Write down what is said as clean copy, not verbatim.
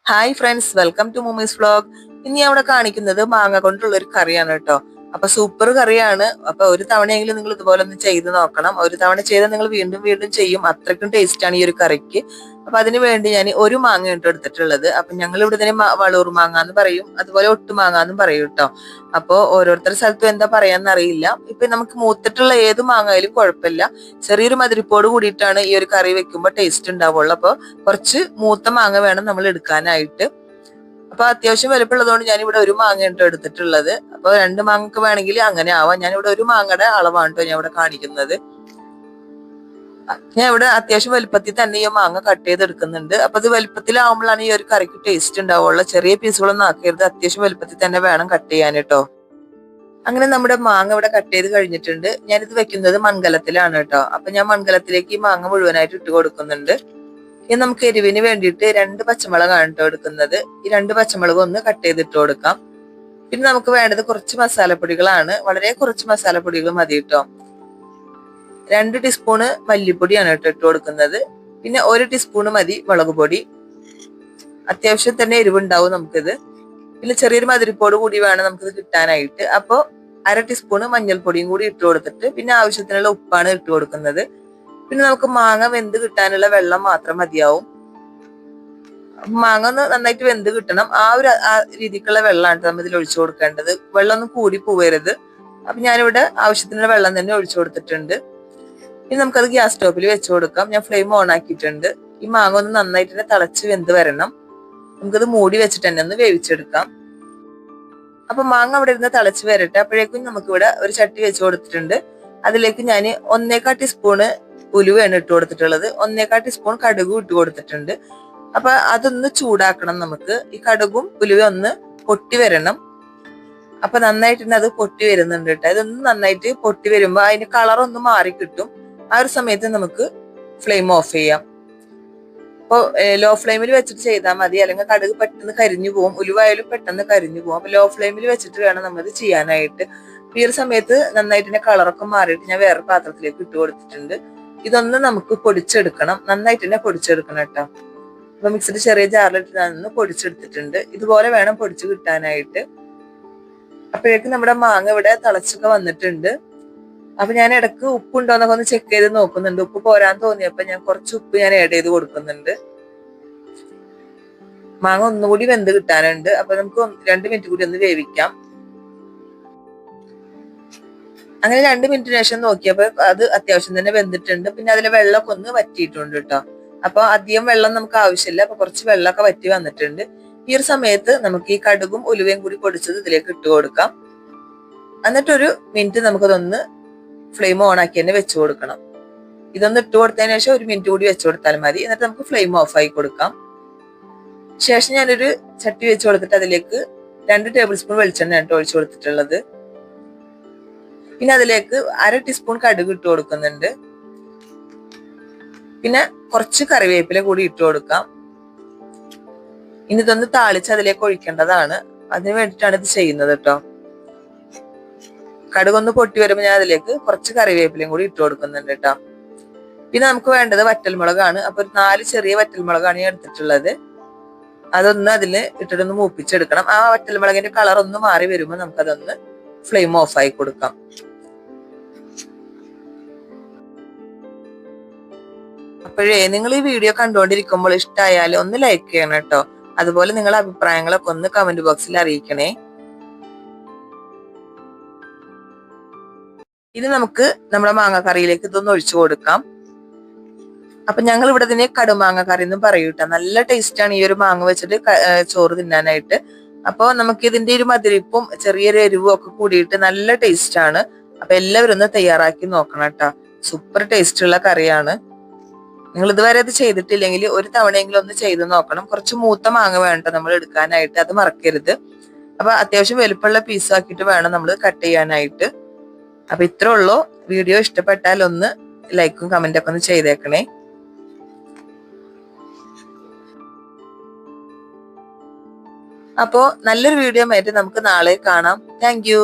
Hi friends, welcome to മുമീസ് vlog. ഇനി അവിടെ കാണിക്കുന്നത് മാങ്ങ കൊണ്ടുള്ള ഒരു കറിയാണ് കേട്ടോ. അപ്പൊ സൂപ്പർ കറിയാണ്. അപ്പൊ ഒരു തവണയെങ്കിലും നിങ്ങൾ ഇതുപോലെ ഒന്ന് ചെയ്ത് നോക്കണം. ഒരു തവണ ചെയ്താൽ നിങ്ങൾ വീണ്ടും വീണ്ടും ചെയ്യും. അത്രയ്ക്കും ടേസ്റ്റ് ആണ് ഈ ഒരു കറിക്ക്. അപ്പൊ അതിന് വേണ്ടി ഞാൻ ഒരു മാങ്ങ ഇട്ട് എടുത്തിട്ടുള്ളത്. അപ്പൊ ഞങ്ങൾ ഇവിടെ തന്നെ വളൂർ മാങ്ങ എന്ന് പറയും, അതുപോലെ ഒട്ടുമാങ്ങ എന്നും പറയും കേട്ടോ. അപ്പൊ ഓരോരുത്തരുടെ സ്ഥലത്തും എന്താ പറയാന്ന് അറിയില്ല. ഇപ്പൊ നമുക്ക് മൂത്തിട്ടുള്ള ഏത് മാങ്ങയിലും കുഴപ്പമില്ല. ചെറിയൊരു മധുരിപ്പോട് കൂടിയിട്ടാണ് ഈ ഒരു കറി വെക്കുമ്പോൾ ടേസ്റ്റ് ഉണ്ടാവുള്ളൂ. അപ്പൊ കുറച്ച് മൂത്ത മാങ്ങ വേണം നമ്മൾ എടുക്കാനായിട്ട്. അപ്പൊ അത്യാവശ്യം വലുപ്പമുള്ളതുകൊണ്ട് ഞാൻ ഇവിടെ ഒരു മാങ്ങ കേട്ടോ എടുത്തിട്ടുള്ളത്. അപ്പൊ രണ്ട് മാങ്ങക്ക് വേണമെങ്കിൽ അങ്ങനെ ആവാം. ഞാൻ ഇവിടെ ഒരു മാങ്ങയുടെ അളവാണ് കേട്ടോ ഞാൻ ഇവിടെ കാണിക്കുന്നത്. ഞാൻ ഇവിടെ അത്യാവശ്യം വലുപ്പത്തിൽ തന്നെ ഈ മാങ്ങ കട്ട് ചെയ്ത് എടുക്കുന്നുണ്ട്. അപ്പൊ ഇത് വലുപ്പത്തിലാവുമ്പോഴാണ് ഈ ഒരു കറിക്ക് ടേസ്റ്റ് ഉണ്ടാവുള്ളൂ. ചെറിയ പീസുകളൊന്നും ആക്കരുത്, അത്യാവശ്യം വലുപ്പത്തിൽ തന്നെ വേണം കട്ട് ചെയ്യാൻ കേട്ടോ. അങ്ങനെ നമ്മുടെ മാങ്ങ ഇവിടെ കട്ട് ചെയ്ത് കഴിഞ്ഞിട്ടുണ്ട്. ഞാനിത് വെക്കുന്നത് മൺകലത്തിലാണ് കേട്ടോ. അപ്പൊ ഞാൻ മൺകലത്തിലേക്ക് ഈ മാങ്ങ മുഴുവനായിട്ട് ഇട്ട് കൊടുക്കുന്നുണ്ട്. ഇനി നമുക്ക് എരിവിന് വേണ്ടിയിട്ട് 2 പച്ചമുളകാണ് കേട്ടോ എടുക്കുന്നത്. ഈ 2 പച്ചമുളക് ഒന്ന് കട്ട് ചെയ്തിട്ട് കൊടുക്കാം. പിന്നെ നമുക്ക് വേണ്ടത് കുറച്ച് മസാലപ്പൊടികളാണ്. വളരെ കുറച്ച് മസാലപ്പൊടികൾ മതി കേട്ടോ. 2 ടീസ്പൂണ് മല്ലിപ്പൊടിയാണ് കേട്ടോ ഇട്ട് കൊടുക്കുന്നത്. പിന്നെ 1 ടീസ്പൂണ് മതി മുളക് പൊടി. അത്യാവശ്യം തന്നെ എരിവുണ്ടാവും നമുക്കിത്. പിന്നെ ചെറിയൊരു മധുരിപ്പോട് കൂടി വേണം നമുക്കിത് കിട്ടാനായിട്ട്. അപ്പൊ 1/2 ടീസ്പൂണ് മഞ്ഞൾപ്പൊടിയും കൂടി ഇട്ട് കൊടുത്തിട്ട് പിന്നെ ആവശ്യത്തിനുള്ള ഉപ്പാണ് ഇട്ട് കൊടുക്കുന്നത്. പിന്നെ നമുക്ക് മാങ്ങ വെന്ത് കിട്ടാനുള്ള വെള്ളം മാത്രം മതിയാവും. മാങ്ങ ഒന്ന് നന്നായിട്ട് വെന്ത് കിട്ടണം. ആ രീതിക്കുള്ള വെള്ളമാണ് നമ്മൾ ഇതിൽ ഒഴിച്ചു കൊടുക്കേണ്ടത്. വെള്ളം ഒന്നും കൂടി പോവരുത്. അപ്പൊ ഞാനിവിടെ ആവശ്യത്തിനുള്ള വെള്ളം തന്നെ ഒഴിച്ചു കൊടുത്തിട്ടുണ്ട്. ഇനി നമുക്കത് ഗ്യാസ് സ്റ്റോപ്പിൽ വെച്ച് കൊടുക്കാം. ഞാൻ ഫ്ലെയിം ഓൺ ആക്കിയിട്ടുണ്ട്. ഈ മാങ്ങ ഒന്ന് നന്നായിട്ട് തന്നെ തിളച്ച് വെന്ത് വരണം. നമുക്കത് മൂടി വെച്ചിട്ട് തന്നെ ഒന്ന് വേവിച്ചെടുക്കാം. അപ്പൊ മാങ്ങ അവിടെ ഇരുന്ന് തിളച്ച് വരട്ടെ. അപ്പോഴേക്കും നമുക്കിവിടെ ഒരു ചട്ടി വെച്ച് കൊടുത്തിട്ടുണ്ട്. അതിലേക്ക് ഞാൻ 1/4 ടീസ്പൂണ് ഉലുവയാണ് ഇട്ട് കൊടുത്തിട്ടുള്ളത്. 1/4 ടീസ്പൂൺ കടുകും ഇട്ട് കൊടുത്തിട്ടുണ്ട്. അപ്പൊ അതൊന്ന് ചൂടാക്കണം നമുക്ക്. ഈ കടുകും ഉലുവ ഒന്ന് പൊട്ടി വരണം. അപ്പൊ നന്നായിട്ട് തന്നെ അത് പൊട്ടി വരുന്നുണ്ട് കേട്ടോ. ഇതൊന്ന് നന്നായിട്ട് പൊട്ടി വരുമ്പോ അതിന്റെ കളർ ഒന്ന് മാറി കിട്ടും. ആ ഒരു സമയത്ത് നമുക്ക് ഫ്ലെയിം ഓഫ് ചെയ്യാം. അപ്പൊ ലോ ഫ്ലെയിമിൽ വെച്ചിട്ട് ചെയ്താൽ മതി, അല്ലെങ്കിൽ കടുക് പെട്ടെന്ന് കരിഞ്ഞു പോകും. ഉലുവായാലും പെട്ടെന്ന് കരിഞ്ഞു പോകും. അപ്പൊ ലോ ഫ്ലെയിമിൽ വെച്ചിട്ട് വേണം നമ്മത് ചെയ്യാനായിട്ട്. ഈ ഒരു സമയത്ത് നന്നായിട്ട് തന്നെ കളറൊക്കെ മാറിയിട്ട് ഞാൻ വേറെ പാത്രത്തിലേക്ക് ഇട്ട് കൊടുത്തിട്ടുണ്ട്. ഇതൊന്ന് നമുക്ക് പൊടിച്ചെടുക്കണം. നന്നായിട്ട് തന്നെ പൊടിച്ചെടുക്കണം കേട്ടോ. അപ്പൊ മിക്സിയുടെ ചെറിയ ജാറിലിട്ട് ഞാനൊന്ന് പൊടിച്ചെടുത്തിട്ടുണ്ട്. ഇതുപോലെ വേണം പൊടിച്ച് കിട്ടാനായിട്ട്. അപ്പോഴേക്കും നമ്മുടെ മാങ്ങ ഇവിടെ തിളച്ചൊക്കെ വന്നിട്ടുണ്ട്. അപ്പൊ ഞാൻ ഇടക്ക് ഉപ്പുണ്ടോ എന്നൊക്കെ ഒന്ന് ചെക്ക് ചെയ്ത് നോക്കുന്നുണ്ട്. ഉപ്പ് പോരാൻ തോന്നിയപ്പോ ഞാൻ കുറച്ച് ഉപ്പ് ഞാൻ ആഡ് ചെയ്ത് കൊടുക്കുന്നുണ്ട്. മാങ്ങ ഒന്നുകൂടി വെന്ത് കിട്ടാനുണ്ട്. അപ്പൊ നമുക്ക് 2 മിനിറ്റ് കൂടി ഒന്ന് വേവിക്കാം. അങ്ങനെ 2 മിനിറ്റിന് ശേഷം നോക്കിയപ്പോ അത് അത്യാവശ്യം തന്നെ വെന്തിട്ടുണ്ട്. പിന്നെ അതിലെ വെള്ളമൊക്കെ ഒന്ന് വറ്റിയിട്ടുണ്ട് കേട്ടോ. അപ്പൊ അധികം വെള്ളം നമുക്ക് ആവശ്യമില്ല. അപ്പൊ കുറച്ച് വെള്ളമൊക്കെ വറ്റി വന്നിട്ടുണ്ട്. ഈ ഒരു സമയത്ത് നമുക്ക് ഈ കടുകും ഉലുവയും കൂടി പൊടിച്ചത് ഇതിലേക്ക് ഇട്ട് കൊടുക്കാം. എന്നിട്ടൊരു മിനിറ്റ് നമുക്കതൊന്ന് ഫ്ലെയിം ഓൺ ആക്കി തന്നെ വെച്ചു കൊടുക്കണം. ഇതൊന്ന് ഇട്ട് കൊടുത്തതിന് ശേഷം 1 മിനിറ്റ് കൂടി വെച്ചു കൊടുത്താൽ മതി. എന്നിട്ട് നമുക്ക് ഫ്ലെയിം ഓഫ് ആക്കി കൊടുക്കാം. ശേഷം ഞാനൊരു ചട്ടി വെച്ച് കൊടുത്തിട്ട് അതിലേക്ക് 2 ടേബിൾ സ്പൂൺ വെളിച്ചെണ്ണ ഒഴിച്ചു കൊടുത്തിട്ടുള്ളത്. പിന്നെ അതിലേക്ക് 1/2 ടീസ്പൂൺ കടുക് ഇട്ട് കൊടുക്കുന്നുണ്ട്. പിന്നെ കുറച്ച് കറിവേപ്പില കൂടി ഇട്ട് കൊടുക്കാം. ഇനി ഇതൊന്ന് താളിച്ച് അതിലേക്ക് ഒഴിക്കേണ്ടതാണ്. അതിന് വേണ്ടിയിട്ടാണ് ഇത് ചെയ്യുന്നത് കേട്ടോ. കടുകൊന്ന് പൊട്ടി വരുമ്പോൾ ഞാൻ അതിലേക്ക് കുറച്ച് കറിവേപ്പിലയും കൂടി ഇട്ട് കൊടുക്കുന്നുണ്ട് കേട്ടോ. പിന്നെ നമുക്ക് വേണ്ടത് വറ്റൽമുളകാണ്. അപ്പൊ 4 ചെറിയ വറ്റൽമുളകാണ് ഞാൻ എടുത്തിട്ടുള്ളത്. അതൊന്ന് അതില് ഇട്ടിട്ടൊന്ന് മൂപ്പിച്ചെടുക്കണം. ആ വറ്റൽമുളകിന്റെ കളർ ഒന്ന് മാറി വരുമ്പോൾ നമുക്കതൊന്ന് ഫ്ലെയിം ഓഫ് ആയി കൊടുക്കാം. അപ്പോഴേ നിങ്ങൾ ഈ വീഡിയോ കണ്ടുകൊണ്ടിരിക്കുമ്പോൾ ഇഷ്ടമായാൽ ഒന്ന് ലൈക്ക് ചെയ്യണം കേട്ടോ. അതുപോലെ നിങ്ങളുടെ അഭിപ്രായങ്ങളൊക്കെ ഒന്ന് കമന്റ് ബോക്സിൽ അറിയിക്കണേ. ഇനി നമുക്ക് നമ്മുടെ മാങ്ങ കറിയിലേക്ക് ഇതൊന്ന് ഒഴിച്ചു കൊടുക്കാം. അപ്പൊ ഞങ്ങൾ ഇവിടെ തന്നെ കടുമാങ്ങ കറി എന്നും പറയൂട്ടോ. നല്ല ടേസ്റ്റ് ആണ് ഈ ഒരു മാങ്ങ വെച്ചിട്ട് ചോറ് തിന്നാനായിട്ട്. അപ്പൊ നമുക്ക് ഇതിന്റെ ഒരു മധുരിപ്പും ചെറിയൊരു എരിവും ഒക്കെ കൂടിയിട്ട് നല്ല ടേസ്റ്റ് ആണ്. അപ്പൊ എല്ലാവരും ഒന്ന് തയ്യാറാക്കി നോക്കണം കേട്ടോ. സൂപ്പർ ടേസ്റ്റ് ഉള്ള കറിയാണ്. നിങ്ങൾ ഇതുവരെ അത് ചെയ്തിട്ടില്ലെങ്കിൽ ഒരു തവണയെങ്കിലും ഒന്ന് ചെയ്ത് നോക്കണം. കുറച്ച് മൂത്ത മാങ്ങ വേണ്ട നമ്മൾ എടുക്കാനായിട്ട്, അത് മറക്കരുത്. അപ്പൊ അത്യാവശ്യം വലുപ്പമുള്ള പീസാക്കിയിട്ട് വേണം നമ്മൾ കട്ട് ചെയ്യാനായിട്ട്. അപ്പൊ ഇത്രേ ഉള്ളൂ. വീഡിയോ ഇഷ്ടപ്പെട്ടാൽ ഒന്ന് ലൈക്കും കമന്റും ഒക്കെ ഒന്ന് ചെയ്തേക്കണേ. അപ്പോ നല്ലൊരു വീഡിയോ ആയിട്ട് നമുക്ക് നാളെ കാണാം. Thank you.